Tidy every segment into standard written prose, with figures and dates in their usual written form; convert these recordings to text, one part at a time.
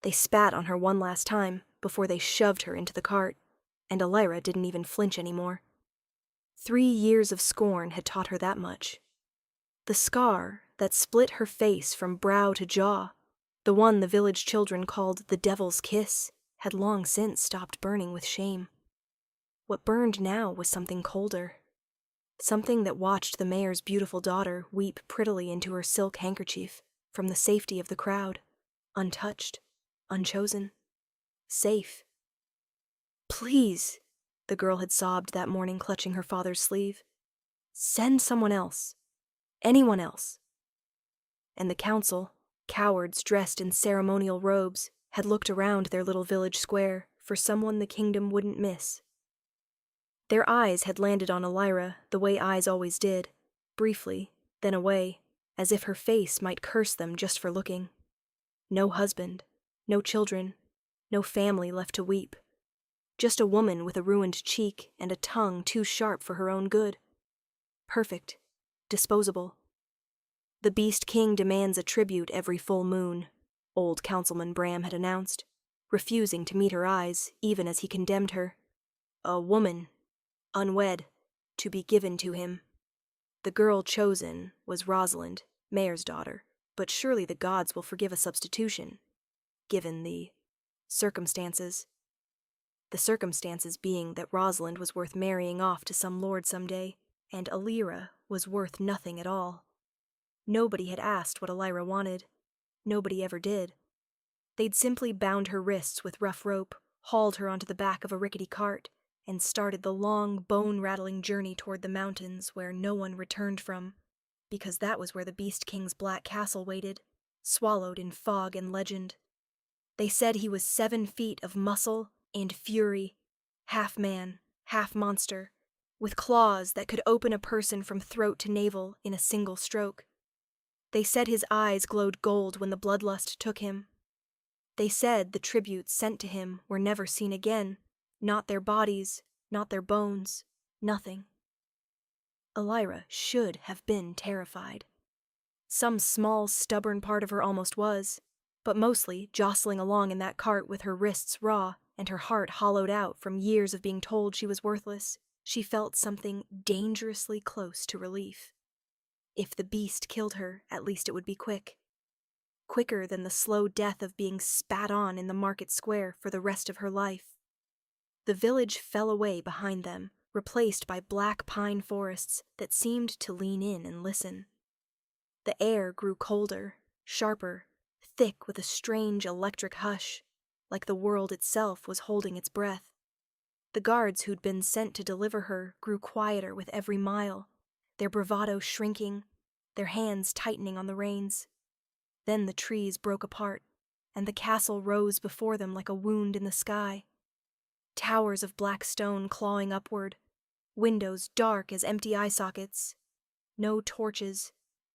They spat on her one last time before they shoved her into the cart, and Elira didn't even flinch anymore. 3 years of scorn had taught her that much. The scar that split her face from brow to jaw, the one the village children called the devil's kiss, had long since stopped burning with shame. What burned now was something colder. Something that watched the mayor's beautiful daughter weep prettily into her silk handkerchief from the safety of the crowd, untouched, unchosen, safe. "Please," the girl had sobbed that morning, clutching her father's sleeve. "Send someone else. Anyone else." And the council, cowards dressed in ceremonial robes, had looked around their little village square for someone the kingdom wouldn't miss. Their eyes had landed on Elira the way eyes always did, briefly, then away, as if her face might curse them just for looking. No husband, no children, no family left to weep. Just a woman with a ruined cheek and a tongue too sharp for her own good. Perfect, disposable. "The Beast King demands a tribute every full moon," old Councilman Bram had announced, refusing to meet her eyes even as he condemned her. A woman, unwed, to be given to him. The girl chosen was Rosalind, mayor's daughter, but surely the gods will forgive a substitution, given the circumstances. The circumstances being that Rosalind was worth marrying off to some lord someday, and Elira was worth nothing at all. Nobody had asked what Elira wanted. Nobody ever did. They'd simply bound her wrists with rough rope, hauled her onto the back of a rickety cart, and started the long, bone-rattling journey toward the mountains where no one returned from, because that was where the Beast King's black castle waited, swallowed in fog and legend. They said he was 7 feet of muscle and fury, half man, half monster, with claws that could open a person from throat to navel in a single stroke. They said his eyes glowed gold when the bloodlust took him. They said the tributes sent to him were never seen again, not their bodies, not their bones, nothing. Elira should have been terrified. Some small, stubborn part of her almost was, but mostly jostling along in that cart with her wrists raw and her heart hollowed out from years of being told she was worthless, she felt something dangerously close to relief. If the beast killed her, at least it would be quick. Quicker than the slow death of being spat on in the market square for the rest of her life. The village fell away behind them, replaced by black pine forests that seemed to lean in and listen. The air grew colder, sharper, thick with a strange electric hush, like the world itself was holding its breath. The guards who'd been sent to deliver her grew quieter with every mile, their bravado shrinking, their hands tightening on the reins. Then the trees broke apart, and the castle rose before them like a wound in the sky. Towers of black stone clawing upward, windows dark as empty eye sockets. No torches,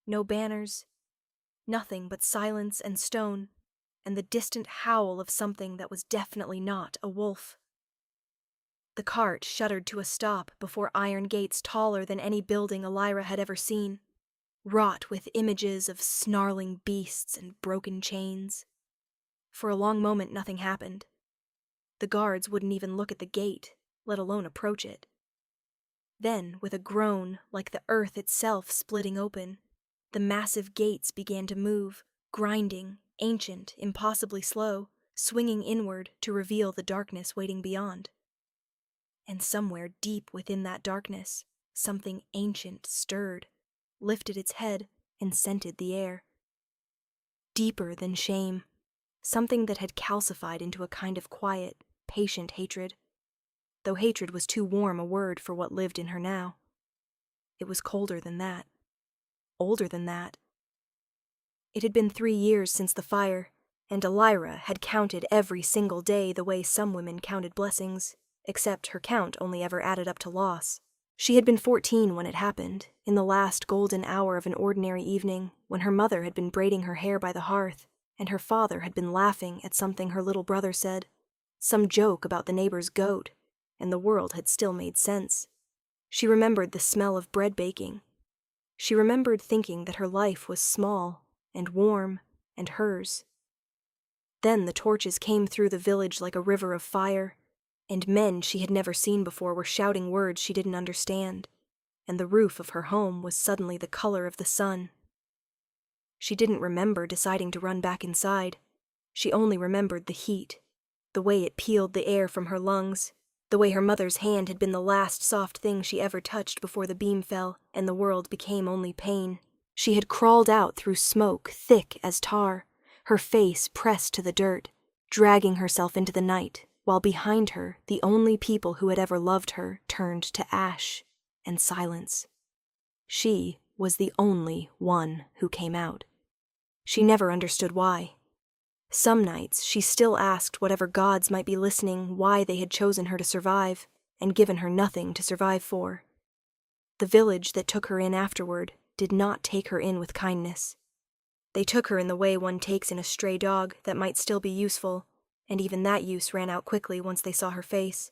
no banners, nothing but silence and stone, and the distant howl of something that was definitely not a wolf. The cart shuddered to a stop before iron gates taller than any building Elira had ever seen, wrought with images of snarling beasts and broken chains. For a long moment nothing happened. The guards wouldn't even look at the gate, let alone approach it. Then, with a groan like the earth itself splitting open, the massive gates began to move, grinding, ancient, impossibly slow, swinging inward to reveal the darkness waiting beyond. And somewhere deep within that darkness, something ancient stirred, lifted its head, and scented the air. Deeper than shame, something that had calcified into a kind of quiet, patient hatred, though hatred was too warm a word for what lived in her now. It was colder than that, older than that. It had been 3 years since the fire, and Elira had counted every single day the way some women counted blessings, except her count only ever added up to loss. She had been 14 when it happened, in the last golden hour of an ordinary evening, when her mother had been braiding her hair by the hearth, and her father had been laughing at something her little brother said, some joke about the neighbor's goat, and the world had still made sense. She remembered the smell of bread baking. She remembered thinking that her life was small and warm and hers. Then the torches came through the village like a river of fire, and men she had never seen before were shouting words she didn't understand, and the roof of her home was suddenly the color of the sun. She didn't remember deciding to run back inside. She only remembered the heat, the way it peeled the air from her lungs, the way her mother's hand had been the last soft thing she ever touched before the beam fell and the world became only pain. She had crawled out through smoke thick as tar, her face pressed to the dirt, dragging herself into the night, while behind her the only people who had ever loved her turned to ash and silence. She was the only one who came out. She never understood why. Some nights she still asked whatever gods might be listening why they had chosen her to survive and given her nothing to survive for. The village that took her in afterward did not take her in with kindness. They took her in the way one takes in a stray dog that might still be useful, and even that use ran out quickly once they saw her face.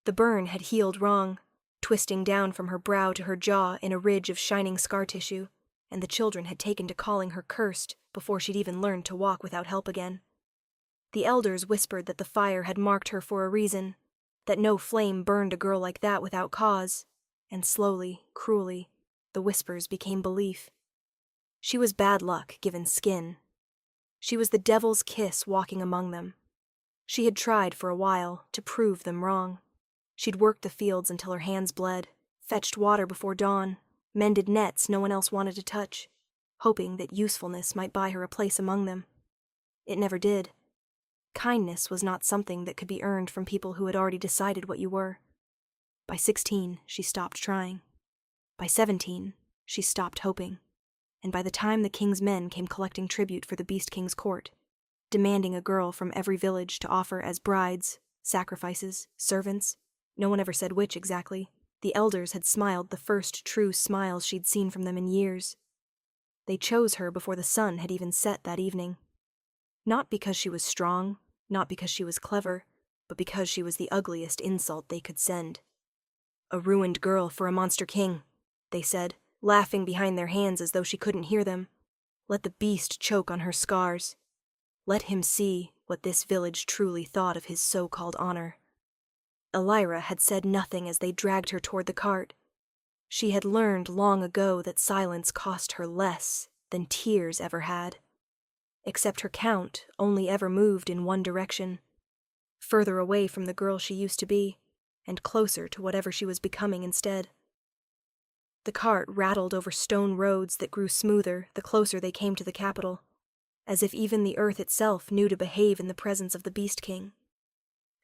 The burn had healed wrong, twisting down from her brow to her jaw in a ridge of shining scar tissue, and the children had taken to calling her cursed before she'd even learned to walk without help again. The elders whispered that the fire had marked her for a reason, that no flame burned a girl like that without cause, and slowly, cruelly, the whispers became belief. She was bad luck given skin. She was the devil's kiss walking among them. She had tried for a while to prove them wrong. She'd worked the fields until her hands bled, fetched water before dawn, mended nets no one else wanted to touch, hoping that usefulness might buy her a place among them. It never did. Kindness was not something that could be earned from people who had already decided what you were. By 16, she stopped trying. By 17, she stopped hoping. And by the time the king's men came collecting tribute for the Beast King's court, demanding a girl from every village to offer as brides, sacrifices, servants, no one ever said which exactly, the elders had smiled the first true smiles she'd seen from them in years. They chose her before the sun had even set that evening. Not because she was strong, not because she was clever, but because she was the ugliest insult they could send. A ruined girl for a monster king, they said, laughing behind their hands as though she couldn't hear them. Let the beast choke on her scars. Let him see what this village truly thought of his so-called honor. Elira had said nothing as they dragged her toward the cart. She had learned long ago that silence cost her less than tears ever had. Except her count only ever moved in one direction, further away from the girl she used to be, and closer to whatever she was becoming instead. The cart rattled over stone roads that grew smoother the closer they came to the capital, as if even the earth itself knew to behave in the presence of the Beast King.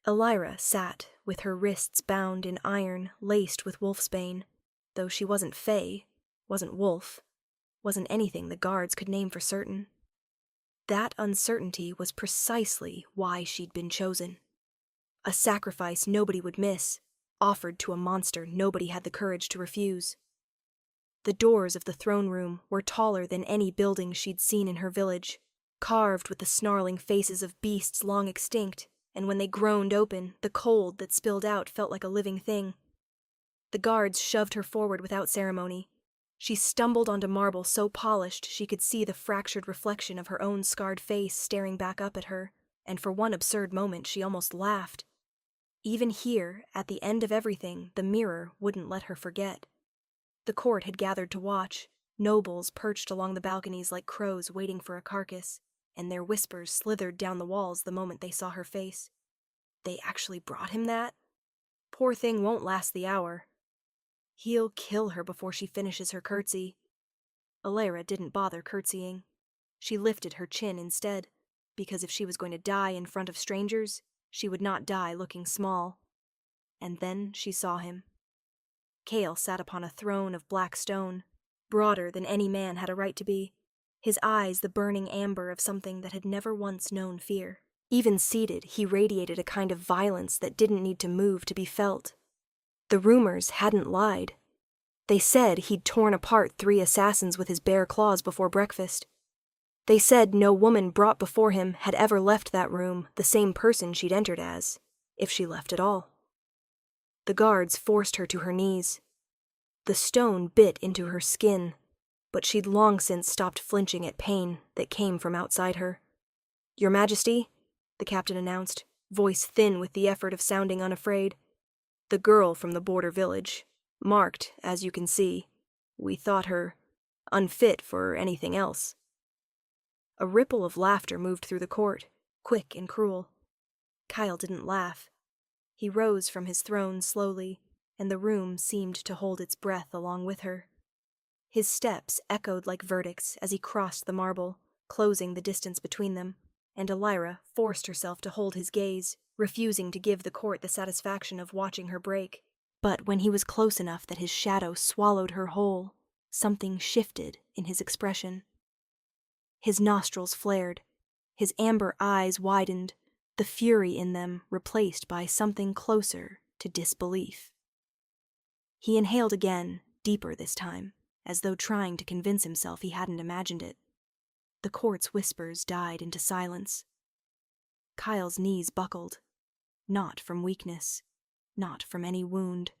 Elira sat with her wrists bound in iron laced with wolfsbane, though she wasn't fey, wasn't wolf, wasn't anything the guards could name for certain. That uncertainty was precisely why she'd been chosen. A sacrifice nobody would miss, offered to a monster nobody had the courage to refuse. The doors of the throne room were taller than any building she'd seen in her village, carved with the snarling faces of beasts long extinct, and when they groaned open, the cold that spilled out felt like a living thing. The guards shoved her forward without ceremony. She stumbled onto marble so polished she could see the fractured reflection of her own scarred face staring back up at her, and for one absurd moment she almost laughed. Even here, at the end of everything, the mirror wouldn't let her forget. The court had gathered to watch, nobles perched along the balconies like crows waiting for a carcass, and their whispers slithered down the walls the moment they saw her face. They actually brought him that? Poor thing won't last the hour. He'll kill her before she finishes her curtsy. Elira didn't bother curtsying. She lifted her chin instead, because if she was going to die in front of strangers, she would not die looking small. And then she saw him. Kale sat upon a throne of black stone, broader than any man had a right to be, his eyes the burning amber of something that had never once known fear. Even seated, he radiated a kind of violence that didn't need to move to be felt. The rumors hadn't lied. They said he'd torn apart 3 assassins with his bare claws before breakfast. They said no woman brought before him had ever left that room the same person she'd entered as, if she left at all. The guards forced her to her knees. The stone bit into her skin, but she'd long since stopped flinching at pain that came from outside her. "Your Majesty," the captain announced, voice thin with the effort of sounding unafraid. "The girl from the border village. Marked, as you can see. We thought her unfit for anything else." A ripple of laughter moved through the court, quick and cruel. Kyle didn't laugh. He rose from his throne slowly, and the room seemed to hold its breath along with her. His steps echoed like verdicts as he crossed the marble, closing the distance between them, and Elira forced herself to hold his gaze, refusing to give the court the satisfaction of watching her break. But when he was close enough that his shadow swallowed her whole, something shifted in his expression. His nostrils flared, his amber eyes widened, the fury in them replaced by something closer to disbelief. He inhaled again, deeper this time, as though trying to convince himself he hadn't imagined it. The court's whispers died into silence. Kyle's knees buckled, not from weakness, not from any wound.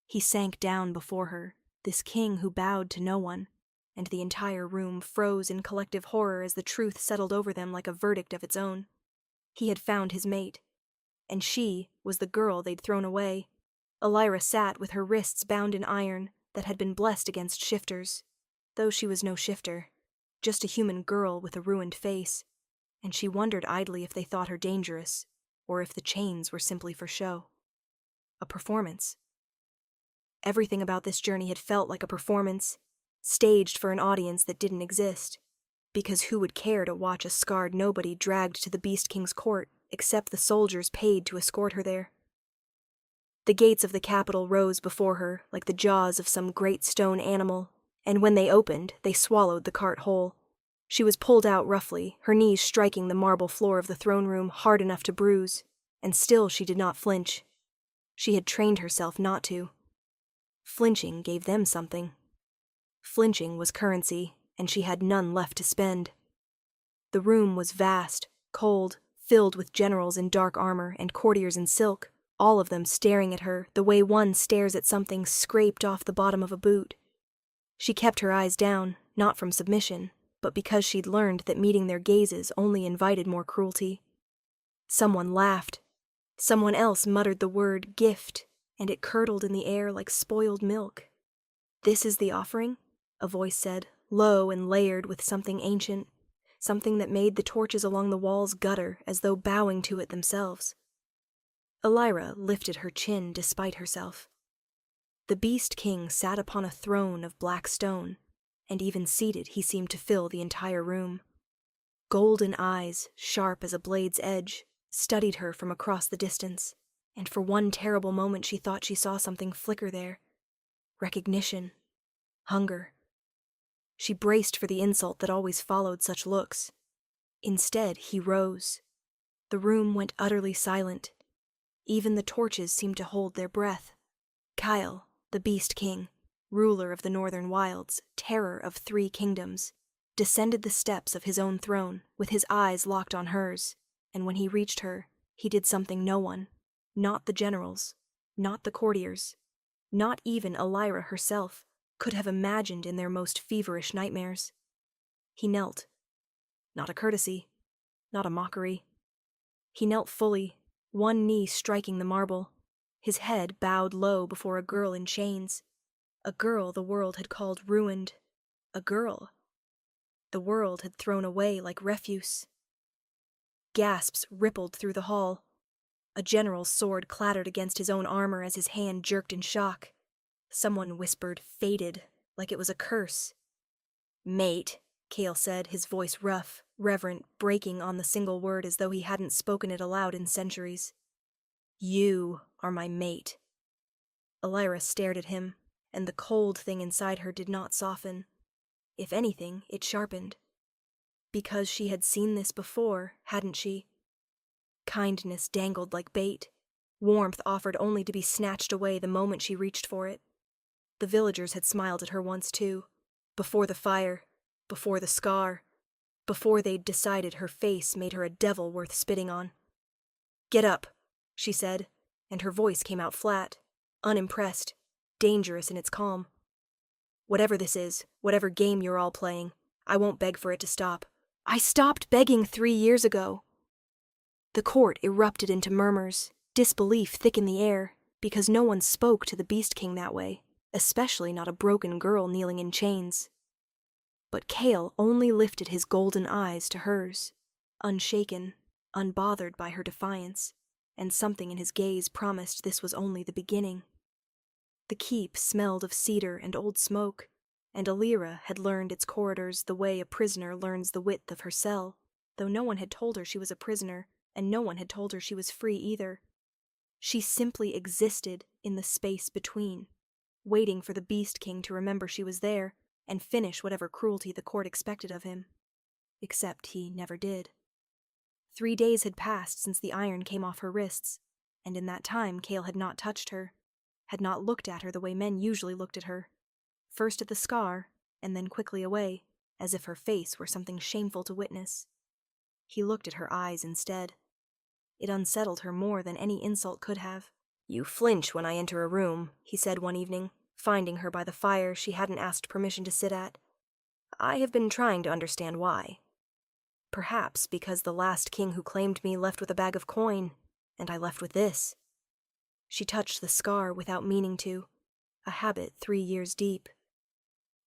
He sank down before her, this king who bowed to no one, and the entire room froze in collective horror as the truth settled over them like a verdict of its own. He had found his mate, and she was the girl they'd thrown away. Elira sat with her wrists bound in iron that had been blessed against shifters, though she was no shifter, just a human girl with a ruined face, and she wondered idly if they thought her dangerous, or if the chains were simply for show. A performance. Everything about this journey had felt like a performance, staged for an audience that didn't exist, because who would care to watch a scarred nobody dragged to the Beast King's court except the soldiers paid to escort her there? The gates of the capital rose before her like the jaws of some great stone animal, and when they opened, they swallowed the cart whole. She was pulled out roughly, her knees striking the marble floor of the throne room hard enough to bruise, and still she did not flinch. She had trained herself not to. Flinching gave them something. Flinching was currency, and she had none left to spend. The room was vast, cold, filled with generals in dark armor and courtiers in silk, all of them staring at her the way one stares at something scraped off the bottom of a boot. She kept her eyes down, not from submission, but because she'd learned that meeting their gazes only invited more cruelty. Someone laughed. Someone else muttered the word gift, and it curdled in the air like spoiled milk. "This is the offering?" a voice said, low and layered with something ancient, something that made the torches along the walls gutter as though bowing to it themselves. Elira lifted her chin despite herself. The Beast King sat upon a throne of black stone, and even seated he seemed to fill the entire room. Golden eyes, sharp as a blade's edge, studied her from across the distance, and for one terrible moment she thought she saw something flicker there. Recognition. Hunger. She braced for the insult that always followed such looks. Instead, he rose. The room went utterly silent. Even the torches seemed to hold their breath. Kyle, the Beast King, ruler of the northern wilds, terror of 3 kingdoms, descended the steps of his own throne, with his eyes locked on hers, and when he reached her, he did something no one, not the generals, not the courtiers, not even Elira herself, could have imagined in their most feverish nightmares. He knelt. Not a courtesy, not a mockery. He knelt fully, one knee striking the marble, his head bowed low before a girl in chains, a girl the world had called ruined, a girl the world had thrown away like refuse. Gasps rippled through the hall. A general's sword clattered against his own armor as his hand jerked in shock. Someone whispered, "Fated," like it was a curse. "Mate," Cale said, his voice rough, reverent, breaking on the single word as though he hadn't spoken it aloud in centuries. "You are my mate." Elira stared at him, and the cold thing inside her did not soften. If anything, it sharpened. Because she had seen this before, hadn't she? Kindness dangled like bait, warmth offered only to be snatched away the moment she reached for it. The villagers had smiled at her once too, before the fire, before the scar, before they'd decided her face made her a devil worth spitting on. "Get up," she said, and her voice came out flat, unimpressed, dangerous in its calm. "Whatever this is, whatever game you're all playing, I won't beg for it to stop. I stopped begging 3 years ago." The court erupted into murmurs, disbelief thick in the air, because no one spoke to the Beast King that way, especially not a broken girl kneeling in chains. But Kale only lifted his golden eyes to hers, unshaken, unbothered by her defiance, and something in his gaze promised this was only the beginning. The keep smelled of cedar and old smoke, and Elira had learned its corridors the way a prisoner learns the width of her cell, though no one had told her she was a prisoner, and no one had told her she was free either. She simply existed in the space between, waiting for the Beast King to remember she was there and finish whatever cruelty the court expected of him. Except he never did. 3 days had passed since the iron came off her wrists, and in that time Kale had not touched her, had not looked at her the way men usually looked at her, first at the scar, and then quickly away, as if her face were something shameful to witness. He looked at her eyes instead. It unsettled her more than any insult could have. "You flinch when I enter a room," he said one evening, finding her by the fire she hadn't asked permission to sit at. "I have been trying to understand why. Perhaps because the last king who claimed me left with a bag of coin, and I left with this." She touched the scar without meaning to, a habit 3 years deep.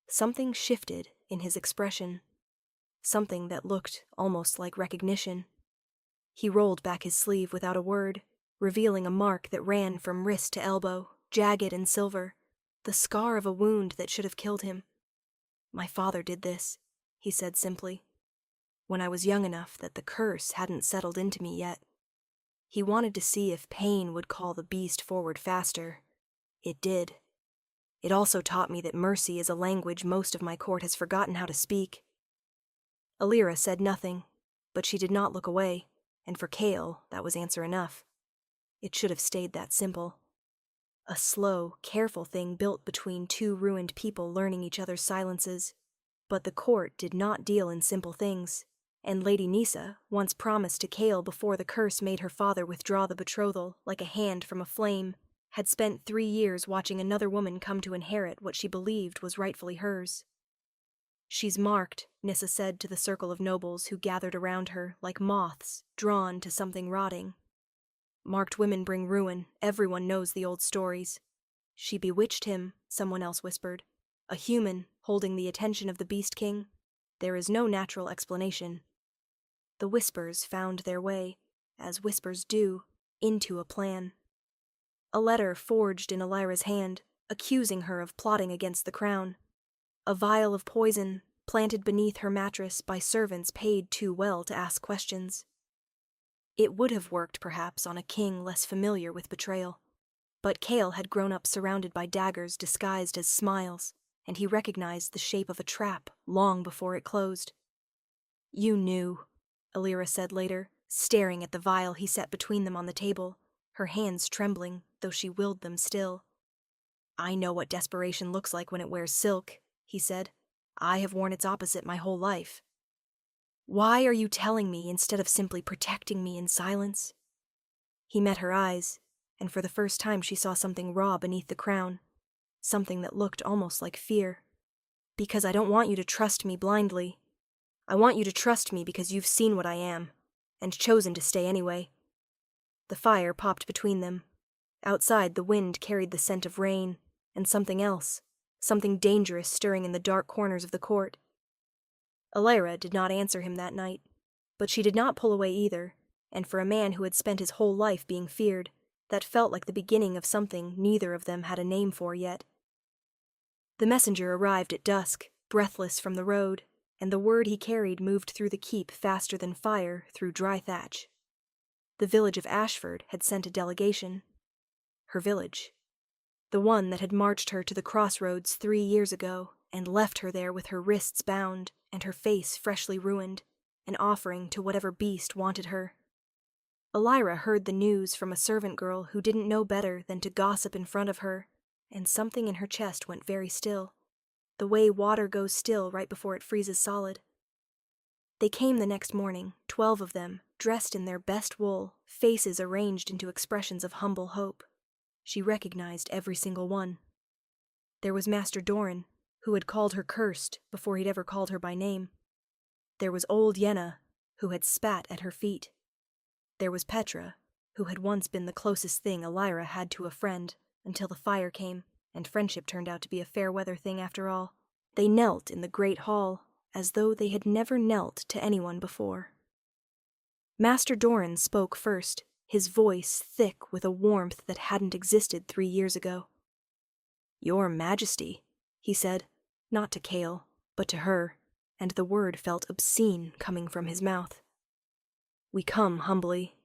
Something shifted in his expression, something that looked almost like recognition. He rolled back his sleeve without a word, revealing a mark that ran from wrist to elbow, jagged and silver, the scar of a wound that should have killed him. "My father did this," he said simply, "when I was young enough that the curse hadn't settled into me yet. He wanted to see if pain would call the beast forward faster. It did. It also taught me that mercy is a language most of my court has forgotten how to speak." Elira said nothing, but she did not look away, and for Kale, that was answer enough. It should have stayed that simple. A slow, careful thing built between two ruined people learning each other's silences. But the court did not deal in simple things, and Lady Nisa once promised to Kale before the curse made her father withdraw the betrothal like a hand from a flame, had spent 3 years watching another woman come to inherit what she believed was rightfully hers. "She's marked," Nissa said to the circle of nobles who gathered around her like moths drawn to something rotting. "Marked women bring ruin, everyone knows the old stories. She bewitched him," someone else whispered. "A human, holding the attention of the Beast King. There is no natural explanation." The whispers found their way, as whispers do, into a plan. A letter forged in Elira's hand, accusing her of plotting against the crown. A vial of poison, planted beneath her mattress by servants paid too well to ask questions. It would have worked, perhaps, on a king less familiar with betrayal. But Kale had grown up surrounded by daggers disguised as smiles, and he recognized the shape of a trap long before it closed. "You knew," Elira said later, staring at the vial he set between them on the table, her hands trembling, though she willed them still. "I know what desperation looks like when it wears silk," he said. "I have worn its opposite my whole life." "Why are you telling me instead of simply protecting me in silence?" He met her eyes, and for the first time she saw something raw beneath the crown, something that looked almost like fear. "Because I don't want you to trust me blindly. I want you to trust me because you've seen what I am, and chosen to stay anyway." The fire popped between them. Outside, the wind carried the scent of rain, and something else, something dangerous stirring in the dark corners of the court. Elira did not answer him that night, but she did not pull away either, and for a man who had spent his whole life being feared, that felt like the beginning of something neither of them had a name for yet. The messenger arrived at dusk, breathless from the road, and the word he carried moved through the keep faster than fire through dry thatch. The village of Ashford had sent a delegation. Her village. The one that had marched her to the crossroads 3 years ago and left her there with her wrists bound and her face freshly ruined, an offering to whatever beast wanted her. Elira heard the news from a servant girl who didn't know better than to gossip in front of her, and something in her chest went very still, the way water goes still right before it freezes solid. They came the next morning, 12 of them, dressed in their best wool, faces arranged into expressions of humble hope. She recognized every single one. There was Master Doran, who had called her cursed before he'd ever called her by name. There was old Yenna, who had spat at her feet. There was Petra, who had once been the closest thing Elira had to a friend, until the fire came, and friendship turned out to be a fair-weather thing after all. They knelt in the great hall, as though they had never knelt to anyone before. Master Doran spoke first, his voice thick with a warmth that hadn't existed 3 years ago. "Your Majesty," he said, not to Cale, but to her, and the word felt obscene coming from his mouth. "We come humbly.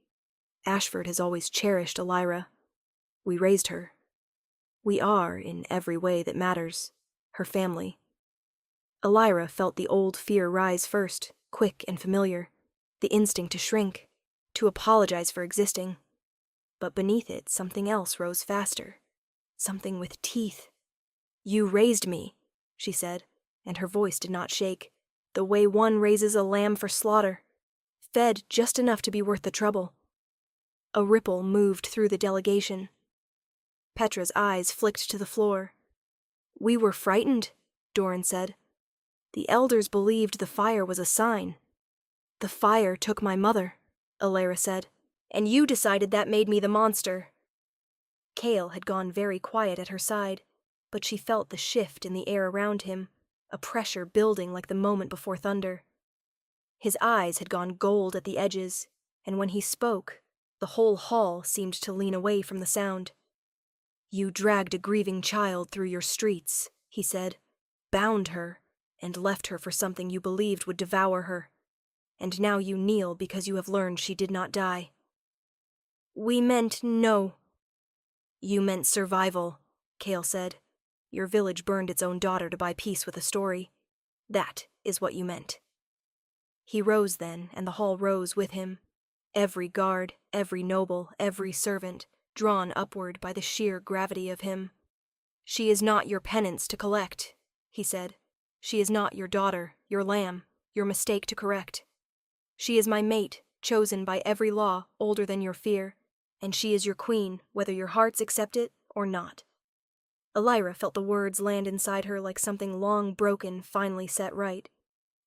Ashford has always cherished Elira. We raised her. We are, in every way that matters, her family." Elira felt the old fear rise first, quick and familiar, the instinct to shrink, to apologize for existing. But beneath it, something else rose faster, something with teeth. "You raised me," she said, and her voice did not shake, "the way one raises a lamb for slaughter, fed just enough to be worth the trouble." A ripple moved through the delegation. Petra's eyes flicked to the floor. "We were frightened," Doran said. "The elders believed the fire was a sign." "The fire took my mother," Elira said, "and you decided that made me the monster." Cale had gone very quiet at her side, but she felt the shift in the air around him, a pressure building like the moment before thunder. His eyes had gone gold at the edges, and when he spoke, the whole hall seemed to lean away from the sound. "You dragged a grieving child through your streets," he said, "bound her, and left her for something you believed would devour her. And now you kneel because you have learned she did not die." "We meant no." "You meant survival," Cale said. "Your village burned its own daughter to buy peace with a story. That is what you meant." He rose then, and the hall rose with him. Every guard, every noble, every servant, drawn upward by the sheer gravity of him. "She is not your penance to collect," he said. "She is not your daughter, your lamb, your mistake to correct. She is my mate, chosen by every law older than your fear, and she is your queen, whether your hearts accept it or not." Elira felt the words land inside her like something long broken finally set right.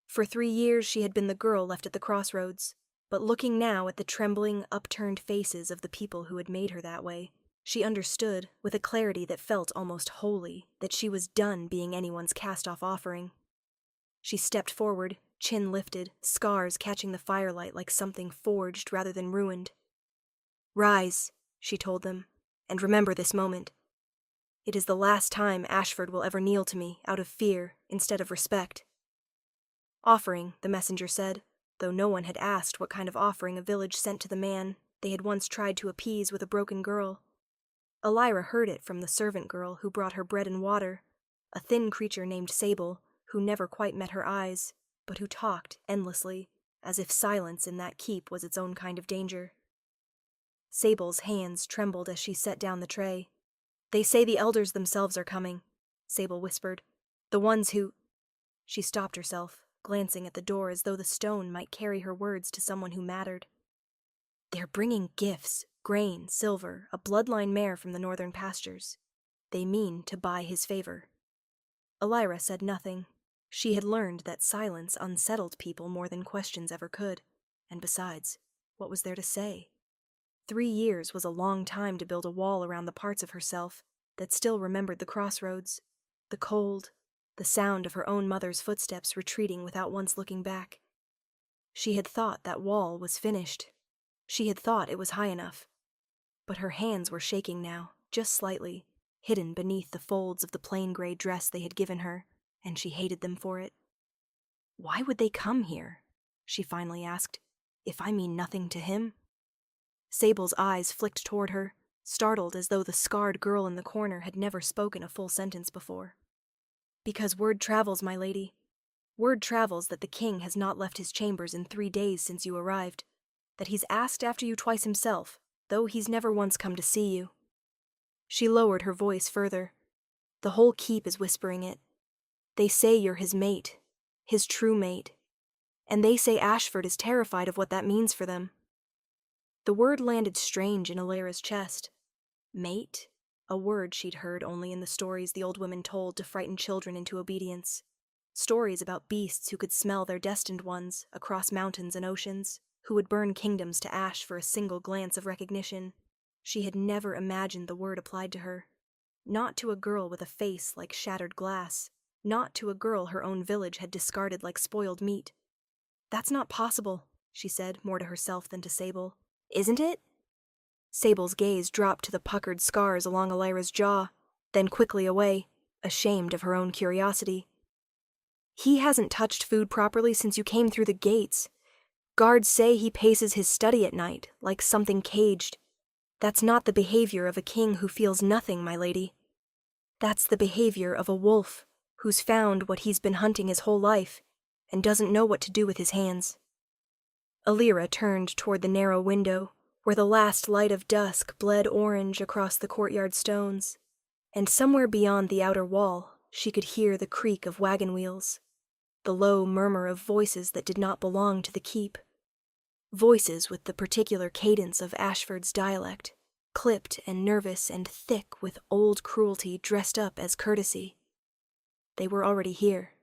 For 3 years she had been the girl left at the crossroads, but looking now at the trembling, upturned faces of the people who had made her that way, she understood, with a clarity that felt almost holy, that she was done being anyone's cast-off offering. She stepped forward, chin lifted, scars catching the firelight like something forged rather than ruined. "Rise," she told them, "and remember this moment. It is the last time Ashford will ever kneel to me, out of fear, instead of respect." "Offering," the messenger said, though no one had asked what kind of offering a village sent to the man they had once tried to appease with a broken girl. Elira heard it from the servant girl who brought her bread and water, a thin creature named Sable, who never quite met her eyes, but who talked endlessly, as if silence in that keep was its own kind of danger. Sable's hands trembled as she set down the tray. "They say the elders themselves are coming," Sable whispered. "The ones who—" She stopped herself, glancing at the door as though the stone might carry her words to someone who mattered. "They're bringing gifts, grain, silver, a bloodline mare from the northern pastures. They mean to buy his favor." Elira said nothing. She had learned that silence unsettled people more than questions ever could, and besides, what was there to say? 3 years was a long time to build a wall around the parts of herself that still remembered the crossroads, the cold, the sound of her own mother's footsteps retreating without once looking back. She had thought that wall was finished. She had thought it was high enough. But her hands were shaking now, just slightly, hidden beneath the folds of the plain gray dress they had given her, and she hated them for it. "Why would they come here?" she finally asked. "If I mean nothing to him?" Sable's eyes flicked toward her, startled as though the scarred girl in the corner had never spoken a full sentence before. "Because word travels, my lady. Word travels that the king has not left his chambers in 3 days since you arrived, that he's asked after you twice himself, though he's never once come to see you." She lowered her voice further. "The whole keep is whispering it. They say you're his mate, his true mate, and they say Ashford is terrified of what that means for them." The word landed strange in Elira's chest. Mate? A word she'd heard only in the stories the old women told to frighten children into obedience. Stories about beasts who could smell their destined ones across mountains and oceans, who would burn kingdoms to ash for a single glance of recognition. She had never imagined the word applied to her. Not to a girl with a face like shattered glass. Not to a girl her own village had discarded like spoiled meat. "That's not possible," she said, more to herself than to Sable. "Isn't it?" Sable's gaze dropped to the puckered scars along Elira's jaw, then quickly away, ashamed of her own curiosity. "He hasn't touched food properly since you came through the gates. Guards say he paces his study at night, like something caged. That's not the behavior of a king who feels nothing, my lady. That's the behavior of a wolf who's found what he's been hunting his whole life and doesn't know what to do with his hands." Elira turned toward the narrow window, where the last light of dusk bled orange across the courtyard stones, and somewhere beyond the outer wall she could hear the creak of wagon wheels, the low murmur of voices that did not belong to the keep. Voices with the particular cadence of Ashford's dialect, clipped and nervous and thick with old cruelty dressed up as courtesy. They were already here.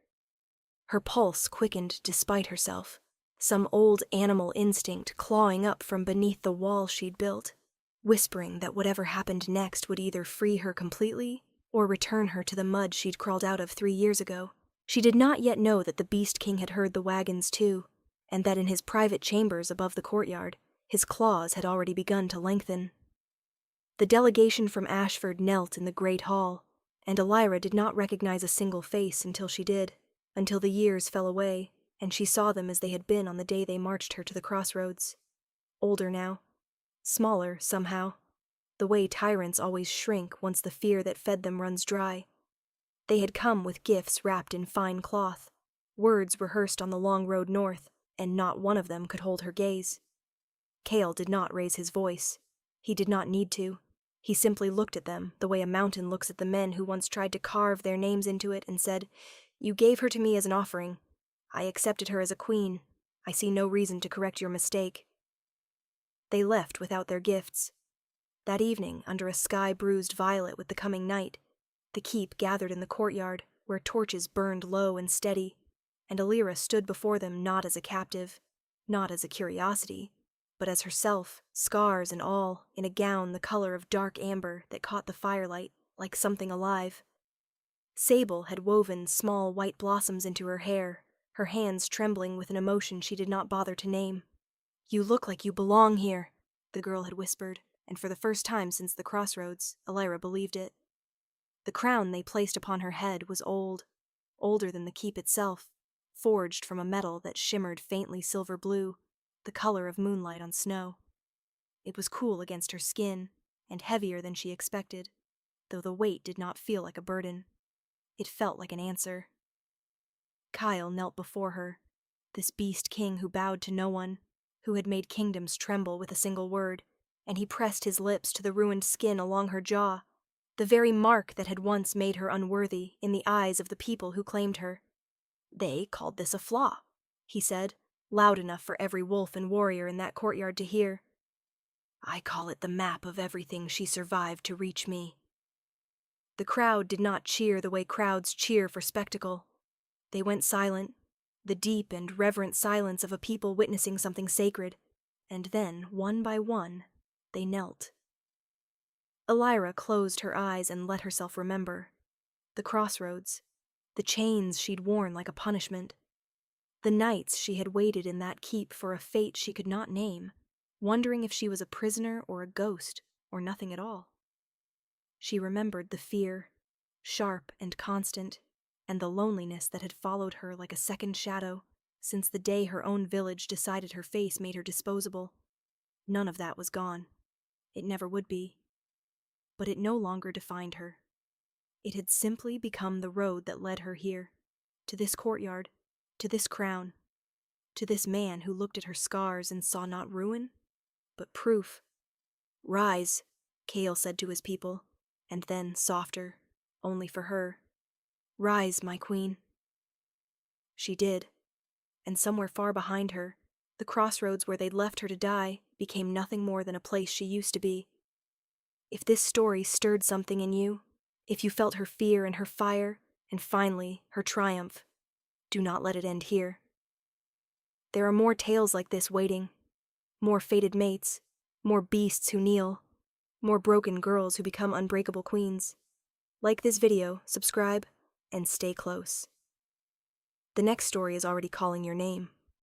Her pulse quickened despite herself, some old animal instinct clawing up from beneath the wall she'd built, whispering that whatever happened next would either free her completely or return her to the mud she'd crawled out of 3 years ago. She did not yet know that the Beast King had heard the wagons too, and that in his private chambers above the courtyard, his claws had already begun to lengthen. The delegation from Ashford knelt in the great hall, and Elira did not recognize a single face until she did, until the years fell away, and she saw them as they had been on the day they marched her to the crossroads. Older now. Smaller, somehow. The way tyrants always shrink once the fear that fed them runs dry. They had come with gifts wrapped in fine cloth, words rehearsed on the long road north, and not one of them could hold her gaze. Cale did not raise his voice. He did not need to. He simply looked at them the way a mountain looks at the men who once tried to carve their names into it and said, "You gave her to me as an offering. I accepted her as a queen. I see no reason to correct your mistake." They left without their gifts. That evening, under a sky bruised violet with the coming night, the keep gathered in the courtyard, where torches burned low and steady, and Elira stood before them not as a captive, not as a curiosity, but as herself, scars and all, in a gown the color of dark amber that caught the firelight like something alive. Sable had woven small white blossoms into her hair, her hands trembling with an emotion she did not bother to name. "You look like you belong here," the girl had whispered, and for the first time since the crossroads, Elira believed it. The crown they placed upon her head was old, older than the keep itself, forged from a metal that shimmered faintly silver blue, the color of moonlight on snow. It was cool against her skin, and heavier than she expected, though the weight did not feel like a burden. It felt like an answer. Kyle knelt before her, this beast king who bowed to no one, who had made kingdoms tremble with a single word, and he pressed his lips to the ruined skin along her jaw, the very mark that had once made her unworthy in the eyes of the people who claimed her. "They called this a flaw," he said, loud enough for every wolf and warrior in that courtyard to hear. "I call it the map of everything she survived to reach me." The crowd did not cheer the way crowds cheer for spectacle. They went silent, the deep and reverent silence of a people witnessing something sacred, and then, one by one, they knelt. Elira closed her eyes and let herself remember. The crossroads, the chains she'd worn like a punishment, the nights she had waited in that keep for a fate she could not name, wondering if she was a prisoner or a ghost or nothing at all. She remembered the fear, sharp and constant, and the loneliness that had followed her like a second shadow since the day her own village decided her face made her disposable. None of that was gone. It never would be. But it no longer defined her. It had simply become the road that led her here, to this courtyard, to this crown, to this man who looked at her scars and saw not ruin, but proof. "Rise," Cale said to his people, and then, softer, only for her, "Rise, my queen." She did, and somewhere far behind her, the crossroads where they'd left her to die became nothing more than a place she used to be. If this story stirred something in you, if you felt her fear and her fire, and finally, her triumph, do not let it end here. There are more tales like this waiting. More fated mates, more beasts who kneel, more broken girls who become unbreakable queens. Like this video, subscribe, and stay close. The next story is already calling your name.